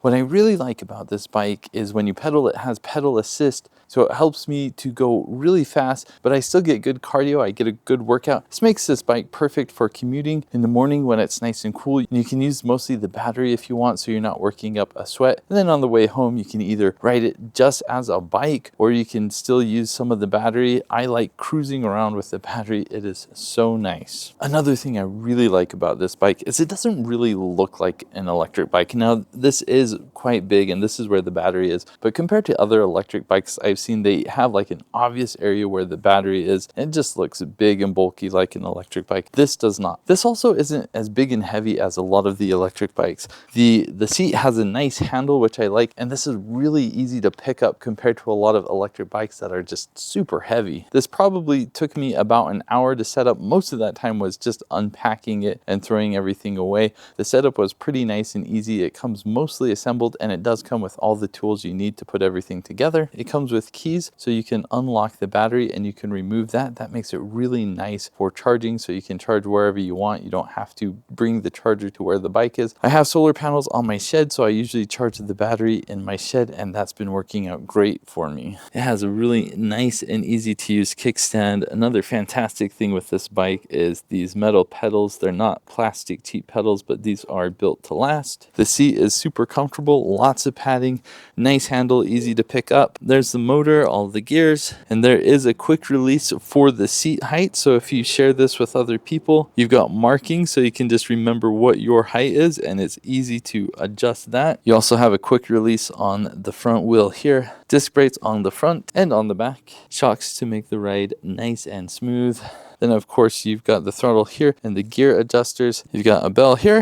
What I really like about this bike is when you pedal, it has pedal assist. So it helps me to go really fast, but I still get good cardio. I get a good workout. This makes this bike perfect for commuting in the morning when it's nice and cool. You can use mostly the battery if you want, so you're not working up a sweat. And then on the way home, you can either ride it just as a bike, or you can still use some of the battery. I like cruising around with the battery. It is so nice. Another thing I really like about this bike is it doesn't really look like an electric bike. Now, this is quite big and this is where the battery is, but compared to other electric bikes I've seen, they have like an obvious area where the battery is, and it just looks big and bulky like an electric bike. This does not. This also isn't as big and heavy as a lot of the electric bikes. The seat has a nice handle, which I like, and this is really easy to pick up compared to a lot of electric bikes that are just super heavy. This probably took me about an hour to set up. Most of that time was just unpacking it and throwing everything away. The setup was pretty nice and easy. It comes mostly assembled, and it does come with all the tools you need to put everything together. It comes with keys, so you can unlock the battery and you can remove that. That makes it really nice for charging, so you can charge wherever you want. You don't have to bring the charger to where the bike is. I have solar panels on my shed, so I usually charge the battery in my shed, and that's been working out great for me. It has a really nice and easy to use kickstand. Another fantastic thing with this bike is these metal pedals. They're not plastic cheap pedals, but these are built to last. The seat is super comfortable, lots of padding, nice handle, easy to pick up. There's the motor, all the gears, and there is a quick release for the seat height. So if you share this with other people, you've got markings so you can just remember what your height is, and it's easy to adjust that. You also have a quick release on the front wheel here, disc brakes on the front and on the back, shocks to make the ride nice and smooth. Then of course you've got the throttle here and the gear adjusters. You've got a bell here.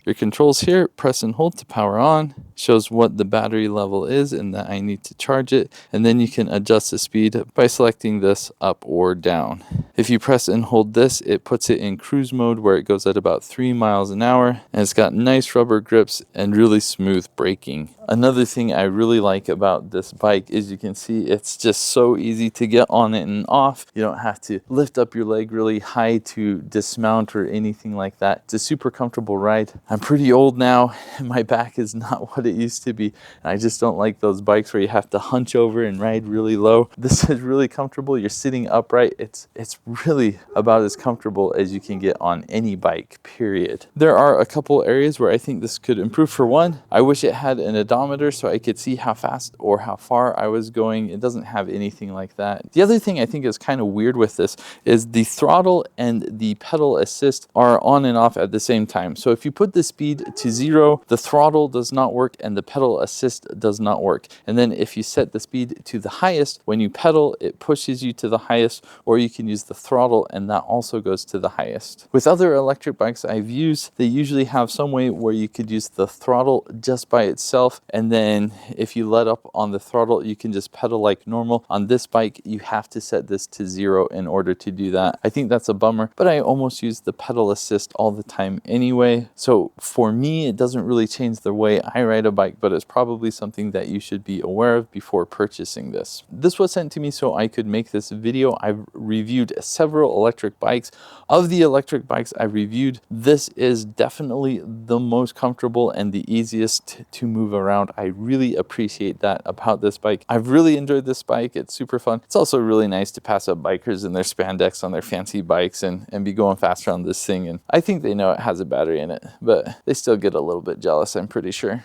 Your controls here, press and hold to power on, shows what the battery level is and that I need to charge it. And then you can adjust the speed by selecting this up or down. If you press and hold this, it puts it in cruise mode where it goes at about 3 miles an hour. And it's got nice rubber grips and really smooth braking. Another thing I really like about this bike is you can see it's just so easy to get on it and off. You don't have to lift up your leg really high to dismount or anything like that. It's a super comfortable ride. I'm pretty old now and my back is not what it used to be. I just don't like those bikes where you have to hunch over and ride really low. This is really comfortable. You're sitting upright. It's really about as comfortable as you can get on any bike, period. There are a couple areas where I think this could improve. For one, I wish it had an odometer so I could see how fast or how far I was going. It doesn't have anything like that. The other thing I think is kind of weird with this is the throttle and the pedal assist are on and off at the same time. So if you put the speed to 0, the throttle does not work and the pedal assist does not work. And then if you set the speed to the highest, when you pedal, it pushes you to the highest, or you can use the throttle and that also goes to the highest. With other electric bikes I've used, they usually have some way where you could use the throttle just by itself, and then if you let up on the throttle, you can just pedal like normal. On this bike, you have to set this to 0 in order to do that. I think that's a bummer, but I almost use the pedal assist all the time anyway. So for me, it doesn't really change the way I ride a bike, but it's probably something that you should be aware of before purchasing this. This was sent to me so I could make this video. I've reviewed several electric bikes. Of the electric bikes I've reviewed, this is definitely the most comfortable and the easiest to move around. I really appreciate that about this bike. I've really enjoyed this bike. It's super fun. It's also really nice to pass up bikers in their spandex on their fancy bikes and be going fast around this thing. And I think they know it has a battery in it, but they still get a little bit jealous, I'm pretty sure.